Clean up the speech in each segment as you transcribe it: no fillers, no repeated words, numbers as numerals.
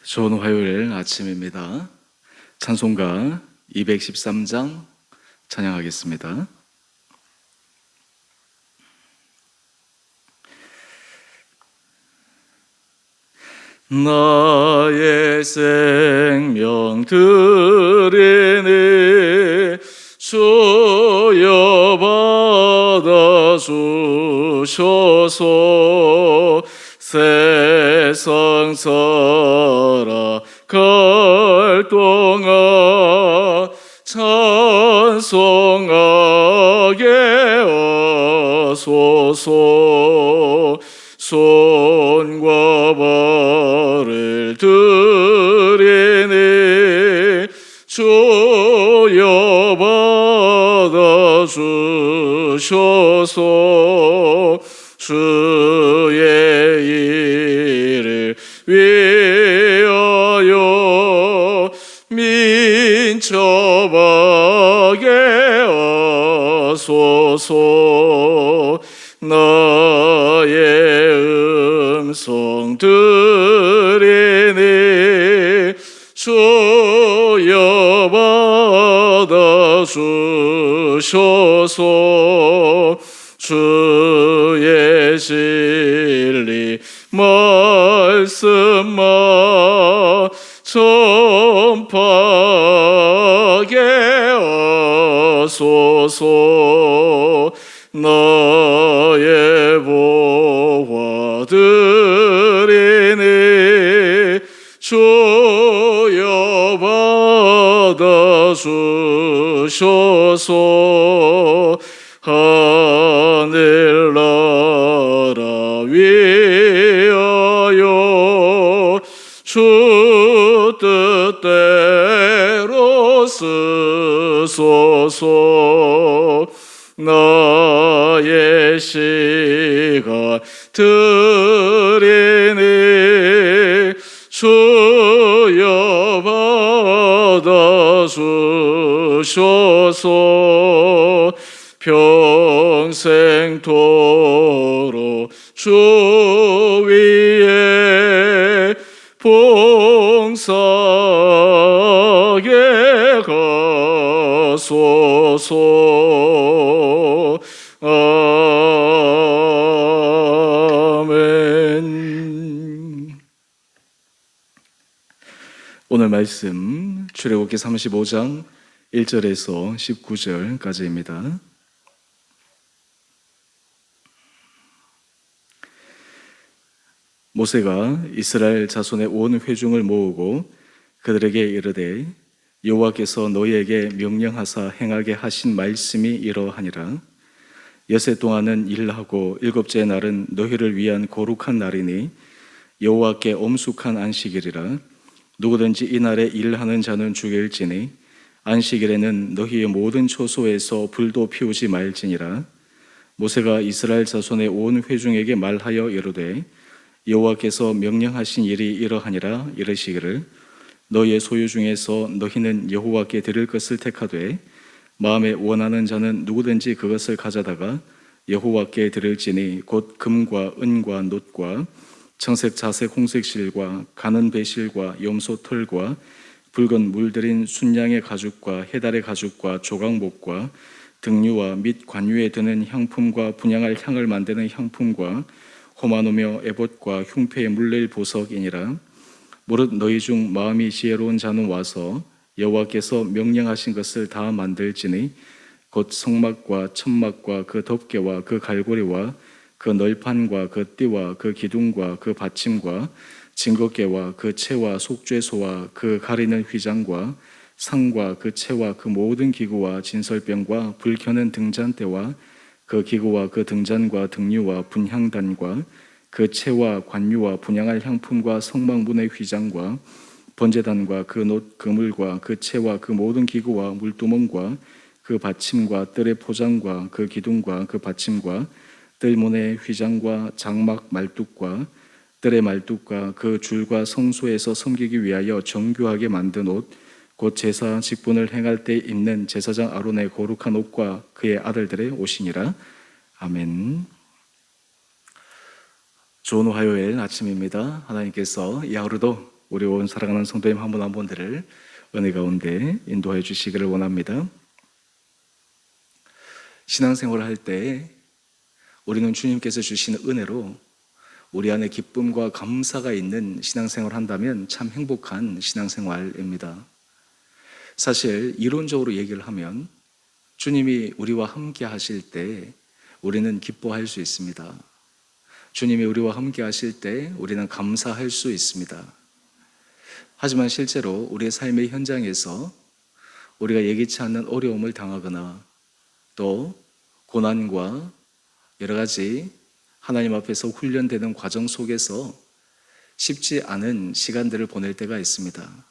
좋은 화요일 아침입니다. 찬송가 213장 찬양하겠습니다. 나의 생명 드리니 주여 받아주셔서 세상 살아갈 동안 찬송하게 하소서. 손과 발을 드리니 주여 받아주셔서 주의 일을 위하여 민첩하게 하소서. 나의 음성 들으니 주여 받아주셔서 주의 진리 말씀만 전파하게 하소서. 나의 보화 드리니 주여 받아주셔서 하늘나라 위하여 주 뜻대로 쓰소서. 나의 시간 드리니 주여 받아주셔서 평생토록 주 위에 봉사하게 가소서. 아멘. 오늘 말씀 출애굽기 35장 1절에서 19절까지입니다. 모세가 이스라엘 자손의 온 회중을 모으고 그들에게 이르되 여호와께서 너희에게 명령하사 행하게 하신 말씀이 이러하니라. 엿새 동안은 일하고 일곱째 날은 너희를 위한 거룩한 날이니 여호와께 엄숙한 안식일이라. 누구든지 이날에 일하는 자는 죽일지니 안식일에는 너희의 모든 초소에서 불도 피우지 말지니라. 모세가 이스라엘 자손의 온 회중에게 말하여 이르되 여호와께서 명령하신 일이 이러하니라. 이르시기를 너희의 소유 중에서 너희는 여호와께 드릴 것을 택하되 마음에 원하는 자는 누구든지 그것을 가져다가 여호와께 드릴지니 곧 금과 은과 놋과 청색 자색 홍색 실과 가는 배실과 염소 털과 붉은 물들인 순양의 가죽과 해달의 가죽과 조각목과 등류와 및 관유에 드는 향품과 분향할 향을 만드는 향품과 호마노며 에봇과 흉패에 물릴 보석이니라. 무릇 너희 중 마음이 지혜로운 자는 와서 여호와께서 명령하신 것을 다 만들지니 곧 성막과 천막과 그 덮개와 그 갈고리와 그 널판과 그 띠와 그 기둥과 그 받침과 증거궤와 그 채와 속죄소와 그 가리는 휘장과 상과 그 채와 그 모든 기구와 진설병과 불 켜는 등잔대와 그 기구와 그 등잔과 등류와 분향단과 그 채와 관유와 분향할 향품과 성막문의 휘장과 번제단과 그 놋 그물과 그 채와 그 모든 기구와 물두멍과 그 받침과 뜰의 포장과 그 기둥과 그 받침과 뜰문의 휘장과 장막 말뚝과 뜰의 말뚝과 그 줄과 성소에서 섬기기 위하여 정교하게 만든 옷 곧 제사 직분을 행할 때 입는 제사장 아론의 거룩한 옷과 그의 아들들의 옷이니라. 아멘. 좋은 화요일 아침입니다. 하나님께서 이 하루도 우리 온 사랑하는 성도님 한 분 한 분들을 은혜 가운데 인도해 주시기를 원합니다. 신앙생활을 할 때 우리는 주님께서 주시는 은혜로 우리 안에 기쁨과 감사가 있는 신앙생활을 한다면 참 행복한 신앙생활입니다. 사실 이론적으로 얘기를 하면 주님이 우리와 함께 하실 때 우리는 기뻐할 수 있습니다. 주님이 우리와 함께 하실 때 우리는 감사할 수 있습니다. 하지만 실제로 우리의 삶의 현장에서 우리가 예기치 않는 어려움을 당하거나 또 고난과 여러 가지 하나님 앞에서 훈련되는 과정 속에서 쉽지 않은 시간들을 보낼 때가 있습니다.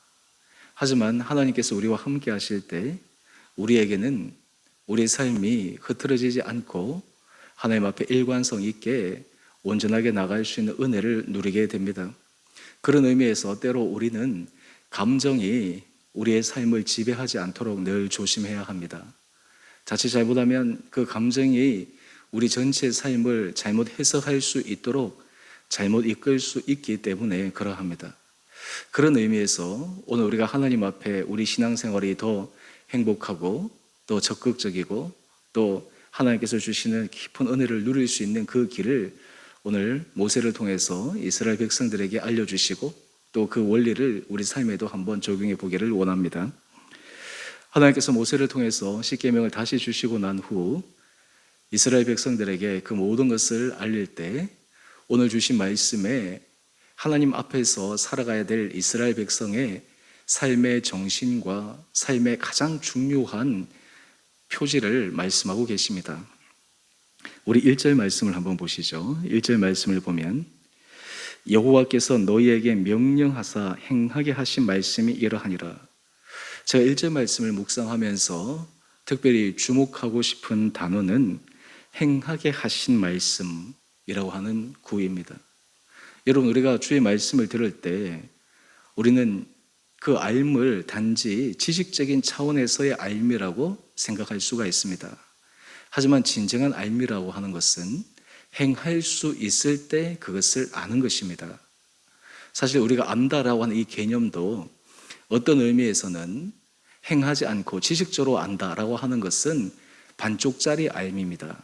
하지만 하나님께서 우리와 함께 하실 때 우리에게는 우리의 삶이 흐트러지지 않고 하나님 앞에 일관성 있게 온전하게 나갈 수 있는 은혜를 누리게 됩니다. 그런 의미에서 때로 우리는 감정이 우리의 삶을 지배하지 않도록 늘 조심해야 합니다. 자칫 잘못하면 그 감정이 우리 전체의 삶을 잘못 해석할 수 있도록 잘못 이끌 수 있기 때문에 그러합니다. 그런 의미에서 오늘 우리가 하나님 앞에 우리 신앙생활이 더 행복하고 또 적극적이고 또 하나님께서 주시는 깊은 은혜를 누릴 수 있는 그 길을 오늘 모세를 통해서 이스라엘 백성들에게 알려주시고 또 그 원리를 우리 삶에도 한번 적용해 보기를 원합니다. 하나님께서 모세를 통해서 십계명을 다시 주시고 난 후 이스라엘 백성들에게 그 모든 것을 알릴 때 오늘 주신 말씀에 하나님 앞에서 살아가야 될 이스라엘 백성의 삶의 정신과 삶의 가장 중요한 표지를 말씀하고 계십니다. 우리 1절 말씀을 한번 보시죠. 1절 말씀을 보면 여호와께서 너희에게 명령하사 행하게 하신 말씀이 이러하니라. 제가 1절 말씀을 묵상하면서 특별히 주목하고 싶은 단어는 행하게 하신 말씀이라고 하는 구입니다. 여러분, 우리가 주의 말씀을 들을 때 우리는 그 알물 단지 지식적인 차원에서의 알미라고 생각할 수가 있습니다. 하지만 진정한 알미라고 하는 것은 행할 수 있을 때 그것을 아는 것입니다. 사실 우리가 안다라고 하는 이 개념도 어떤 의미에서는 행하지 않고 지식적으로 안다라고 하는 것은 반쪽짜리 알미입니다.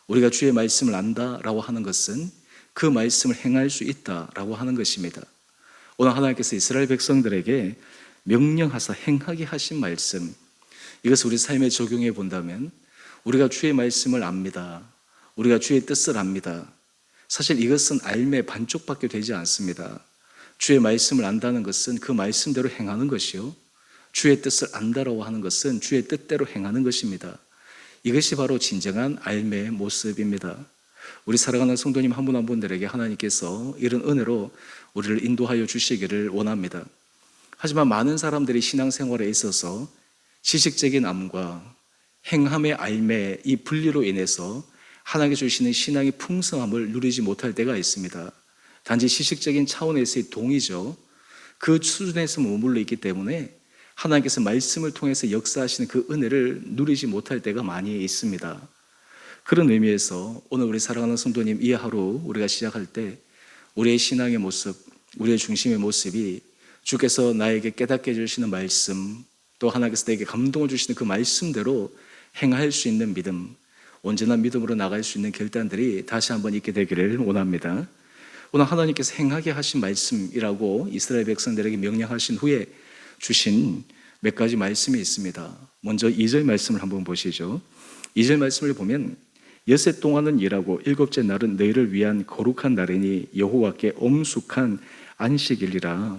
우리가 주의 말씀을 안다라고 하는 것은 그 말씀을 행할 수 있다라고 하는 것입니다. 오늘 하나님께서 이스라엘 백성들에게 명령하사 행하게 하신 말씀, 이것을 우리 삶에 적용해 본다면 우리가 주의 말씀을 압니다. 우리가 주의 뜻을 압니다. 사실 이것은 알매 반쪽밖에 되지 않습니다. 주의 말씀을 안다는 것은 그 말씀대로 행하는 것이요, 주의 뜻을 안다라고 하는 것은 주의 뜻대로 행하는 것입니다. 이것이 바로 진정한 알매의 모습입니다. 우리 사랑하는 성도님 한 분 한 분들에게 하나님께서 이런 은혜로 우리를 인도하여 주시기를 원합니다. 하지만 많은 사람들이 신앙생활에 있어서 지식적인 암과 행함의 알매, 이 분리로 인해서 하나님께 주시는 신앙의 풍성함을 누리지 못할 때가 있습니다. 단지 지식적인 차원에서의 동의죠. 그 수준에서 머물러 있기 때문에 하나님께서 말씀을 통해서 역사하시는 그 은혜를 누리지 못할 때가 많이 있습니다. 그런 의미에서 오늘 우리 사랑하는 성도님, 이 하루 우리가 시작할 때 우리의 신앙의 모습, 우리의 중심의 모습이 주께서 나에게 깨닫게 해주시는 말씀, 또 하나님께서 내게 감동을 주시는 그 말씀대로 행할 수 있는 믿음, 온전한 믿음으로 나갈 수 있는 결단들이 다시 한번 있게 되기를 원합니다. 오늘 하나님께서 행하게 하신 말씀이라고 이스라엘 백성들에게 명령하신 후에 주신 몇 가지 말씀이 있습니다. 먼저 2절 말씀을 한번 보시죠. 2절 말씀을 보면 엿새 동안은 일하고 일곱째 날은 너희를 위한 거룩한 날이니 여호와께 엄숙한 안식일이라.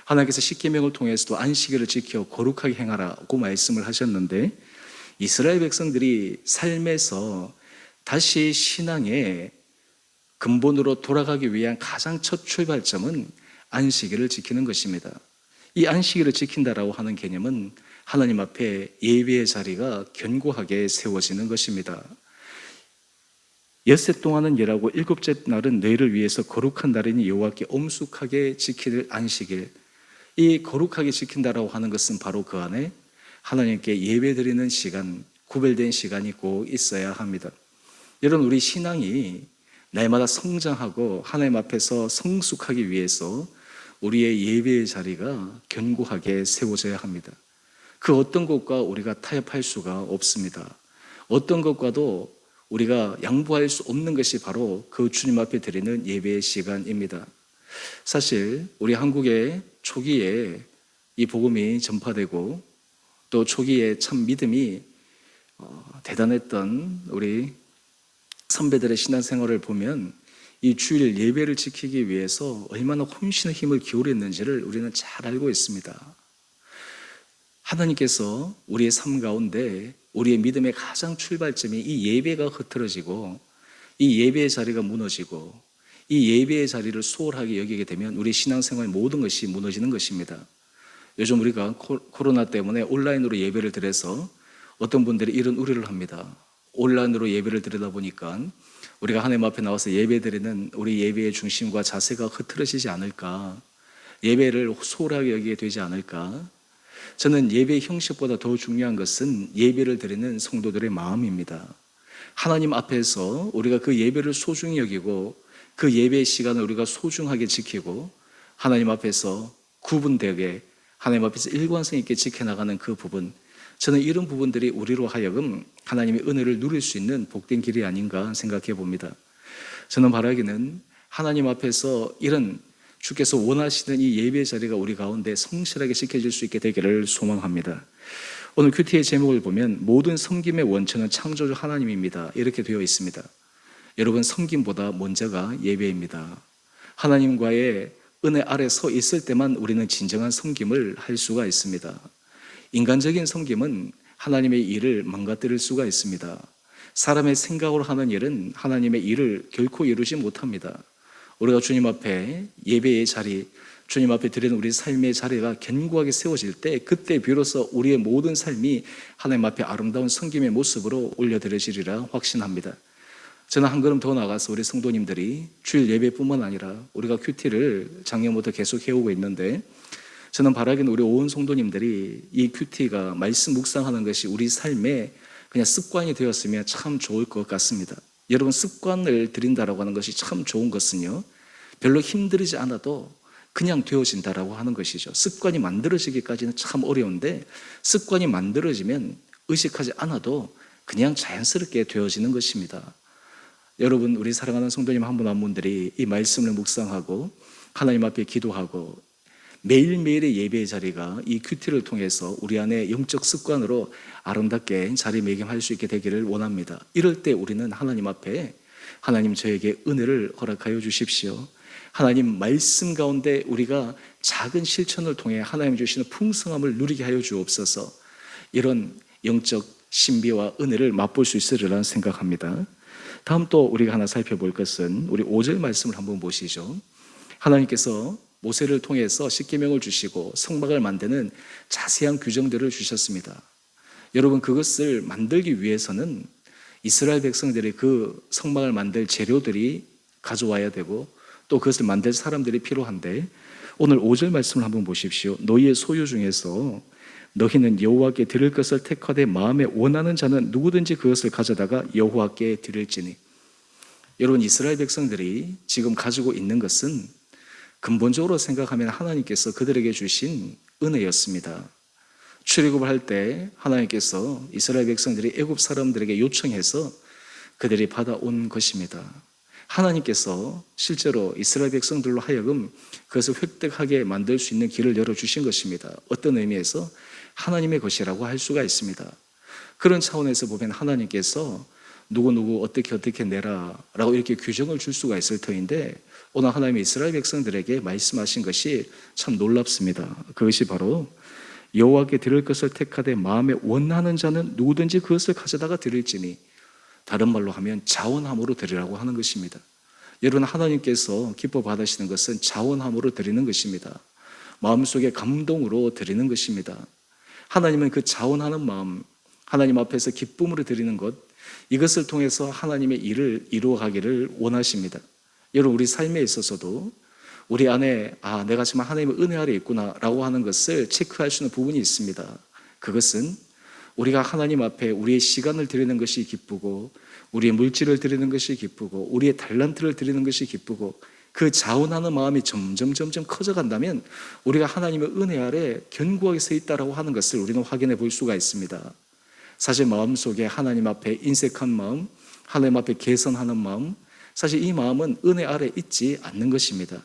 하나님께서 십계명을 통해서도 안식일을 지켜 거룩하게 행하라고 말씀을 하셨는데 이스라엘 백성들이 삶에서 다시 신앙의 근본으로 돌아가기 위한 가장 첫 출발점은 안식일을 지키는 것입니다. 이 안식일을 지킨다라고 하는 개념은 하나님 앞에 예배의 자리가 견고하게 세워지는 것입니다. 엿새 동안은 일하고 일곱째 날은 너희를 위해서 거룩한 날이니 여호와께 엄숙하게 지킬 안식일. 이 거룩하게 지킨다라고 하는 것은 바로 그 안에 하나님께 예배드리는 시간, 구별된 시간이 꼭 있어야 합니다. 여러분, 우리 신앙이 날마다 성장하고 하나님 앞에서 성숙하기 위해서 우리의 예배의 자리가 견고하게 세워져야 합니다. 그 어떤 것과 우리가 타협할 수가 없습니다. 어떤 것과도 우리가 양보할 수 없는 것이 바로 그 주님 앞에 드리는 예배의 시간입니다. 사실 우리 한국의 초기에 이 복음이 전파되고 또 초기에 참 믿음이 대단했던 우리 선배들의 신앙생활을 보면 이 주일 예배를 지키기 위해서 얼마나 혼신의 힘을 기울였는지를 우리는 잘 알고 있습니다. 하나님께서 우리의 삶 가운데 우리의 믿음의 가장 출발점이 이 예배가 흐트러지고 이 예배의 자리가 무너지고 이 예배의 자리를 소홀하게 여기게 되면 우리 신앙생활 모든 것이 무너지는 것입니다. 요즘 우리가 코로나 때문에 온라인으로 예배를 드려서 어떤 분들이 이런 우려를 합니다. 온라인으로 예배를 드리다 보니까 우리가 하나님 앞에 나와서 예배 드리는 우리 예배의 중심과 자세가 흐트러지지 않을까, 예배를 소홀하게 여기게 되지 않을까. 저는 예배의 형식보다 더 중요한 것은 예배를 드리는 성도들의 마음입니다. 하나님 앞에서 우리가 그 예배를 소중히 여기고 그 예배의 시간을 우리가 소중하게 지키고 하나님 앞에서 구분되게 하나님 앞에서 일관성 있게 지켜나가는 그 부분, 저는 이런 부분들이 우리로 하여금 하나님의 은혜를 누릴 수 있는 복된 길이 아닌가 생각해 봅니다. 저는 바라기는 하나님 앞에서 이런 주께서 원하시는 이 예배 자리가 우리 가운데 성실하게 지켜질 수 있게 되기를 소망합니다. 오늘 큐티의 제목을 보면 모든 섬김의 원천은 창조주 하나님입니다. 이렇게 되어 있습니다. 여러분, 섬김보다 먼저가 예배입니다. 하나님과의 은혜 아래 서 있을 때만 우리는 진정한 섬김을 할 수가 있습니다. 인간적인 섬김은 하나님의 일을 망가뜨릴 수가 있습니다. 사람의 생각으로 하는 일은 하나님의 일을 결코 이루지 못합니다. 우리가 주님 앞에 예배의 자리, 주님 앞에 드리는 우리 삶의 자리가 견고하게 세워질 때 그때 비로소 우리의 모든 삶이 하나님 앞에 아름다운 섬김의 모습으로 올려드려지리라 확신합니다. 저는 한 걸음 더 나가서 우리 성도님들이 주일 예배뿐만 아니라 우리가 큐티를 작년부터 계속 해오고 있는데 저는 바라기는 우리 온 성도님들이 이 큐티가 말씀 묵상하는 것이 우리 삶에 그냥 습관이 되었으면 참 좋을 것 같습니다. 여러분, 습관을 들인다라고 하는 것이 참 좋은 것은요, 별로 힘들지 않아도 그냥 되어진다라고 하는 것이죠. 습관이 만들어지기까지는 참 어려운데 습관이 만들어지면 의식하지 않아도 그냥 자연스럽게 되어지는 것입니다. 여러분, 우리 사랑하는 성도님 한 분 한 분들이 이 말씀을 묵상하고 하나님 앞에 기도하고 매일매일의 예배의 자리가 이 큐티를 통해서 우리 안에 영적 습관으로 아름답게 자리매김할 수 있게 되기를 원합니다. 이럴 때 우리는 하나님 앞에 하나님, 저에게 은혜를 허락하여 주십시오. 하나님, 말씀 가운데 우리가 작은 실천을 통해 하나님 주시는 풍성함을 누리게 하여 주옵소서. 이런 영적 신비와 은혜를 맛볼 수 있으리라 생각합니다. 다음 또 우리가 하나 살펴볼 것은 우리 5절 말씀을 한번 보시죠. 하나님께서 모세를 통해서 십계명을 주시고 성막을 만드는 자세한 규정들을 주셨습니다. 여러분, 그것을 만들기 위해서는 이스라엘 백성들이 그 성막을 만들 재료들이 가져와야 되고 또 그것을 만들 사람들이 필요한데, 오늘 5절 말씀을 한번 보십시오. 너희의 소유 중에서 너희는 여호와께 드릴 것을 택하되 마음에 원하는 자는 누구든지 그것을 가져다가 여호와께 드릴지니. 여러분, 이스라엘 백성들이 지금 가지고 있는 것은 근본적으로 생각하면 하나님께서 그들에게 주신 은혜였습니다. 출애굽을 할 때 하나님께서 이스라엘 백성들이 애굽 사람들에게 요청해서 그들이 받아온 것입니다. 하나님께서 실제로 이스라엘 백성들로 하여금 그것을 획득하게 만들 수 있는 길을 열어주신 것입니다. 어떤 의미에서 하나님의 것이라고 할 수가 있습니다. 그런 차원에서 보면 하나님께서 누구 어떻게 내라 라고 이렇게 규정을 줄 수가 있을 터인데, 오늘 하나님의 이스라엘 백성들에게 말씀하신 것이 참 놀랍습니다. 그것이 바로 여호와께 드릴 것을 택하되 마음에 원하는 자는 누구든지 그것을 가져다가 드릴지니, 다른 말로 하면 자원함으로 드리라고 하는 것입니다. 여러분, 하나님께서 기뻐 받으시는 것은 자원함으로 드리는 것입니다. 마음속에 감동으로 드리는 것입니다. 하나님은 그 자원하는 마음, 하나님 앞에서 기쁨으로 드리는 것, 이것을 통해서 하나님의 일을 이루어가기를 원하십니다. 여러분, 우리 삶에 있어서도 우리 안에 내가 지금 하나님의 은혜 아래 있구나 라고 하는 것을 체크할 수 있는 부분이 있습니다. 그것은 우리가 하나님 앞에 우리의 시간을 드리는 것이 기쁘고 우리의 물질을 드리는 것이 기쁘고 우리의 달란트를 드리는 것이 기쁘고 그 자원하는 마음이 점점 커져간다면 우리가 하나님의 은혜 아래 견고하게 서 있다라고 하는 것을 우리는 확인해 볼 수가 있습니다. 사실 마음속에 하나님 앞에 인색한 마음, 하나님 앞에 개선하는 마음, 사실 이 마음은 은혜 아래 있지 않는 것입니다.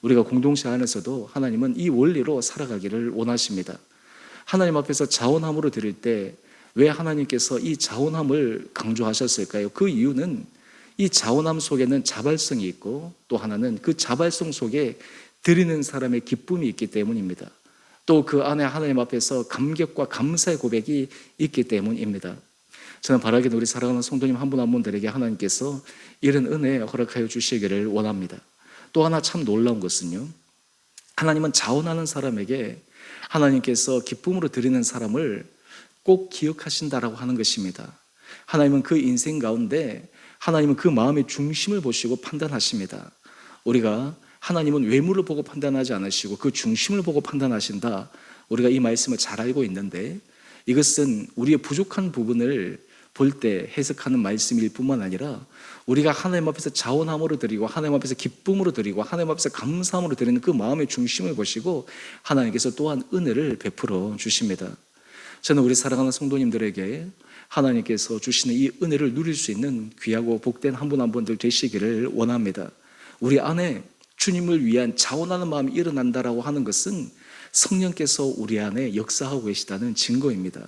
우리가 공동체 안에서도 하나님은 이 원리로 살아가기를 원하십니다. 하나님 앞에서 자원함으로 드릴 때 왜 하나님께서 이 자원함을 강조하셨을까요? 그 이유는 이 자원함 속에는 자발성이 있고 또 하나는 그 자발성 속에 드리는 사람의 기쁨이 있기 때문입니다. 또 그 안에 하나님 앞에서 감격과 감사의 고백이 있기 때문입니다. 저는 바라기는 우리 사랑하는 성도님 한 분 한 분들에게 하나님께서 이런 은혜 허락하여 주시기를 원합니다. 또 하나 참 놀라운 것은요, 하나님은 자원하는 사람에게 하나님께서 기쁨으로 드리는 사람을 꼭 기억하신다라고 하는 것입니다. 하나님은 그 인생 가운데 하나님은 그 마음의 중심을 보시고 판단하십니다. 우리가 하나님은 외모를 보고 판단하지 않으시고 그 중심을 보고 판단하신다. 우리가 이 말씀을 잘 알고 있는데 이것은 우리의 부족한 부분을 볼 때 해석하는 말씀일 뿐만 아니라 우리가 하나님 앞에서 자원함으로 드리고 하나님 앞에서 기쁨으로 드리고 하나님 앞에서 감사함으로 드리는 그 마음의 중심을 보시고 하나님께서 또한 은혜를 베풀어 주십니다. 저는 우리 사랑하는 성도님들에게 하나님께서 주시는 이 은혜를 누릴 수 있는 귀하고 복된 한 분 한 분들 되시기를 원합니다. 우리 안에 주님을 위한 자원하는 마음이 일어난다라고 하는 것은 성령께서 우리 안에 역사하고 계시다는 증거입니다.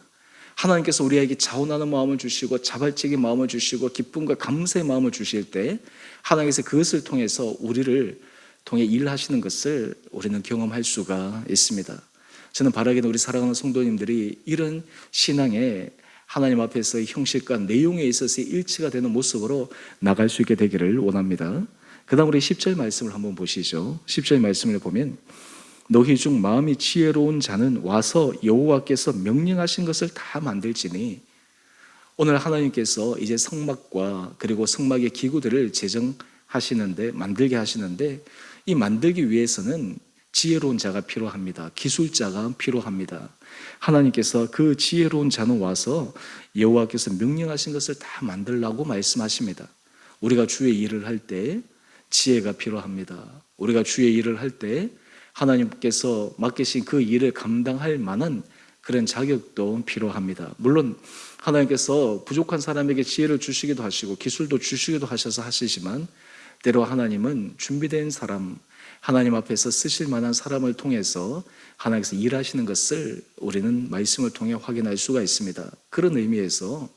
하나님께서 우리에게 자원하는 마음을 주시고 자발적인 마음을 주시고 기쁨과 감사의 마음을 주실 때 하나님께서 그것을 통해서 우리를 통해 일하시는 것을 우리는 경험할 수가 있습니다. 저는 바라기는 우리 사랑하는 성도님들이 이런 신앙에 하나님 앞에서의 형식과 내용에 있어서의 일치가 되는 모습으로 나갈 수 있게 되기를 원합니다. 그 다음 우리 10절 말씀을 한번 보시죠. 10절 말씀을 보면 너희 중 마음이 지혜로운 자는 와서 여호와께서 명령하신 것을 다 만들지니, 오늘 하나님께서 이제 성막과 그리고 성막의 기구들을 제정하시는데 만들게 하시는데 이 만들기 위해서는 지혜로운 자가 필요합니다. 기술자가 필요합니다. 하나님께서 그 지혜로운 자는 와서 여호와께서 명령하신 것을 다 만들라고 말씀하십니다. 우리가 주의 일을 할 때 지혜가 필요합니다. 우리가 주의 일을 할 때 하나님께서 맡기신 그 일을 감당할 만한 그런 자격도 필요합니다. 물론 하나님께서 부족한 사람에게 지혜를 주시기도 하시고 기술도 주시기도 하셔서 하시지만 때로 하나님은 준비된 사람, 하나님 앞에서 쓰실 만한 사람을 통해서 하나님께서 일하시는 것을 우리는 말씀을 통해 확인할 수가 있습니다. 그런 의미에서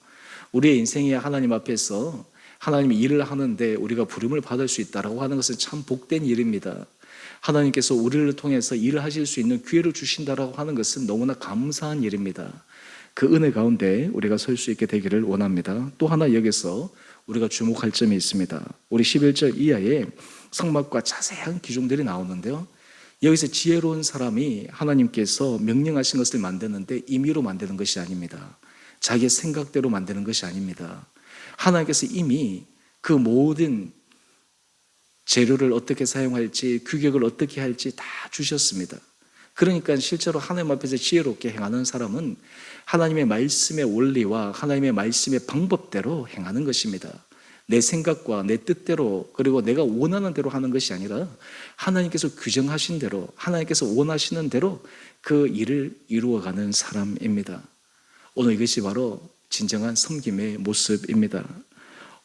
우리의 인생에 하나님 앞에서 하나님이 일을 하는데 우리가 부름을 받을 수 있다라고 하는 것은 참 복된 일입니다. 하나님께서 우리를 통해서 일을 하실 수 있는 기회를 주신다라고 하는 것은 너무나 감사한 일입니다. 그 은혜 가운데 우리가 설 수 있게 되기를 원합니다. 또 하나 여기서 우리가 주목할 점이 있습니다. 우리 11절 이하에 성막과 자세한 기준들이 나오는데요, 여기서 지혜로운 사람이 하나님께서 명령하신 것을 만드는데 임의로 만드는 것이 아닙니다. 자기의 생각대로 만드는 것이 아닙니다. 하나님께서 이미 그 모든 재료를 어떻게 사용할지, 규격을 어떻게 할지 다 주셨습니다. 그러니까 실제로 하나님 앞에서 지혜롭게 행하는 사람은 하나님의 말씀의 원리와 하나님의 말씀의 방법대로 행하는 것입니다. 내 생각과 내 뜻대로 그리고 내가 원하는 대로 하는 것이 아니라 하나님께서 규정하신 대로, 하나님께서 원하시는 대로 그 일을 이루어가는 사람입니다. 오늘 이것이 바로 진정한 섬김의 모습입니다.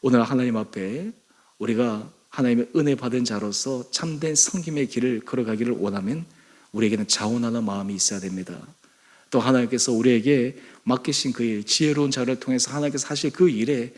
오늘 하나님 앞에 우리가 하나님의 은혜 받은 자로서 참된 섬김의 길을 걸어가기를 원하면 우리에게는 자원하는 마음이 있어야 됩니다. 또 하나님께서 우리에게 맡기신 그 일, 지혜로운 자를 통해서 하나님께서 하실 그 일에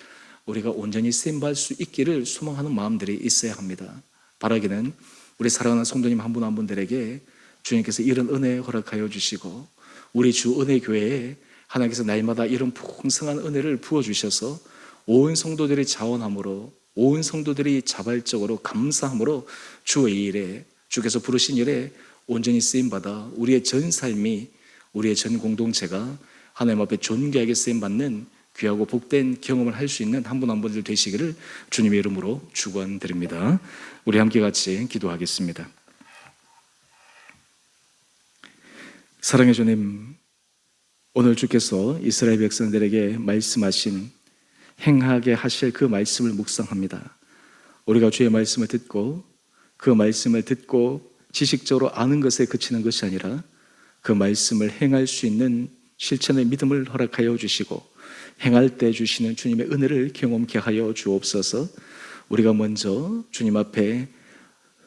우리가 온전히 쓰임받을 수 있기를 소망하는 마음들이 있어야 합니다. 바라기는 우리 사랑하는 성도님 한 분 한 분들에게 주님께서 이런 은혜 허락하여 주시고 우리 주 은혜교회에 하나님께서 날마다 이런 풍성한 은혜를 부어주셔서 온 성도들이 자원함으로, 온 성도들이 자발적으로 감사함으로 주의 일에, 주께서 부르신 일에 온전히 쓰임받아 우리의 전 삶이, 우리의 전 공동체가 하나님 앞에 존귀하게 쓰임받는 귀하고 복된 경험을 할 수 있는 한 분 한 분들 되시기를 주님의 이름으로 축원드립니다. 우리 함께 같이 기도하겠습니다. 사랑의 주님, 오늘 주께서 이스라엘 백성들에게 말씀하신 행하게 하실 그 말씀을 묵상합니다. 우리가 주의 말씀을 듣고 그 말씀을 듣고 지식적으로 아는 것에 그치는 것이 아니라 그 말씀을 행할 수 있는 실천의 믿음을 허락하여 주시고 행할 때 주시는 주님의 은혜를 경험케 하여 주옵소서. 우리가 먼저 주님 앞에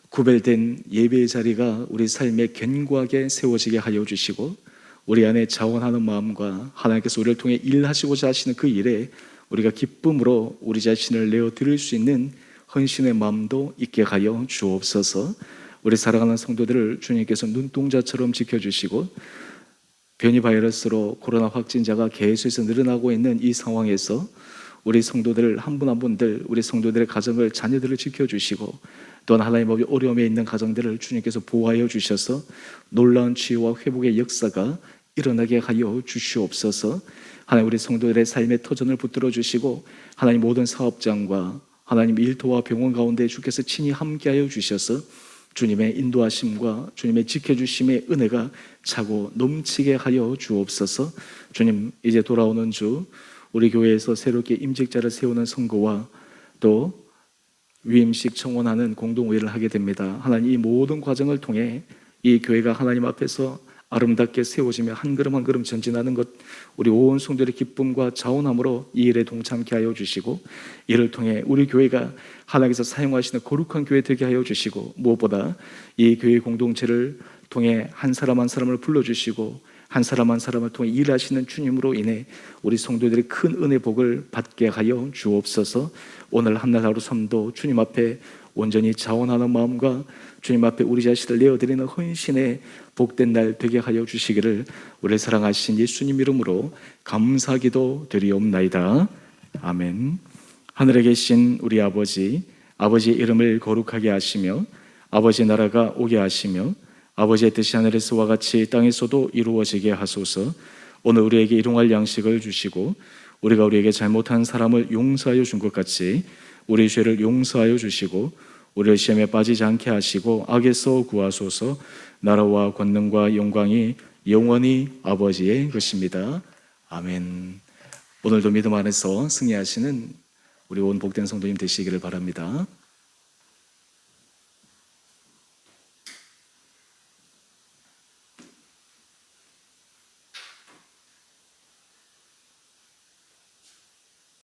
구별된 예배의 자리가 우리 삶에 견고하게 세워지게 하여 주시고 우리 안에 자원하는 마음과 하나님께서 우리를 통해 일하시고자 하시는 그 일에 우리가 기쁨으로 우리 자신을 내어드릴 수 있는 헌신의 마음도 있게 하여 주옵소서. 우리 사랑하는 성도들을 주님께서 눈동자처럼 지켜주시고 변이 바이러스로 코로나 확진자가 계속해서 늘어나고 있는 이 상황에서 우리 성도들 한 분 한 분들 우리 성도들의 가정을 자녀들을 지켜주시고 또한 하나님 아버지 어려움에 있는 가정들을 주님께서 보호하여 주셔서 놀라운 치유와 회복의 역사가 일어나게 하여 주시옵소서. 하나님 우리 성도들의 삶의 터전을 붙들어 주시고 하나님 모든 사업장과 하나님 일터와 병원 가운데 주께서 친히 함께하여 주셔서 주님의 인도하심과 주님의 지켜주심의 은혜가 차고 넘치게 하여 주옵소서. 주님 이제 돌아오는 주 우리 교회에서 새롭게 임직자를 세우는 선거와 또 위임식 청원하는 공동회의를 하게 됩니다. 하나님 이 모든 과정을 통해 이 교회가 하나님 앞에서 아름답게 세워지며 한 걸음 한 걸음 전진하는 것 우리 온 성도들의 기쁨과 자원함으로 이 일에 동참케 하여 주시고 이를 통해 우리 교회가 하나님께서 사용하시는 거룩한 교회 되게 하여 주시고 무엇보다 이 교회 공동체를 통해 한 사람 한 사람을 불러주시고 한 사람 한 사람을 통해 일하시는 주님으로 인해 우리 성도들이 큰 은혜 복을 받게 하여 주옵소서. 오늘 한날 하루 삶도 주님 앞에 온전히 자원하는 마음과 주님 앞에 우리 자신을 내어드리는 헌신의 복된 날 되게 하여 주시기를 우리 사랑하신 예수님 이름으로 감사기도 드리옵나이다. 아멘. 하늘에 계신 우리 아버지, 아버지의 이름을 거룩하게 하시며 아버지의 나라가 오게 하시며 아버지의 뜻이 하늘에서와 같이 땅에서도 이루어지게 하소서. 오늘 우리에게 일용할 양식을 주시고 우리가 우리에게 잘못한 사람을 용서하여 준 것 같이 우리 죄를 용서하여 주시고 우리를 시험에 빠지지 않게 하시고 악에서 구하소서. 나라와 권능과 영광이 영원히 아버지의 것입니다. 아멘. 오늘도 믿음 안에서 승리하시는 우리 온 복된 성도님 되시기를 바랍니다.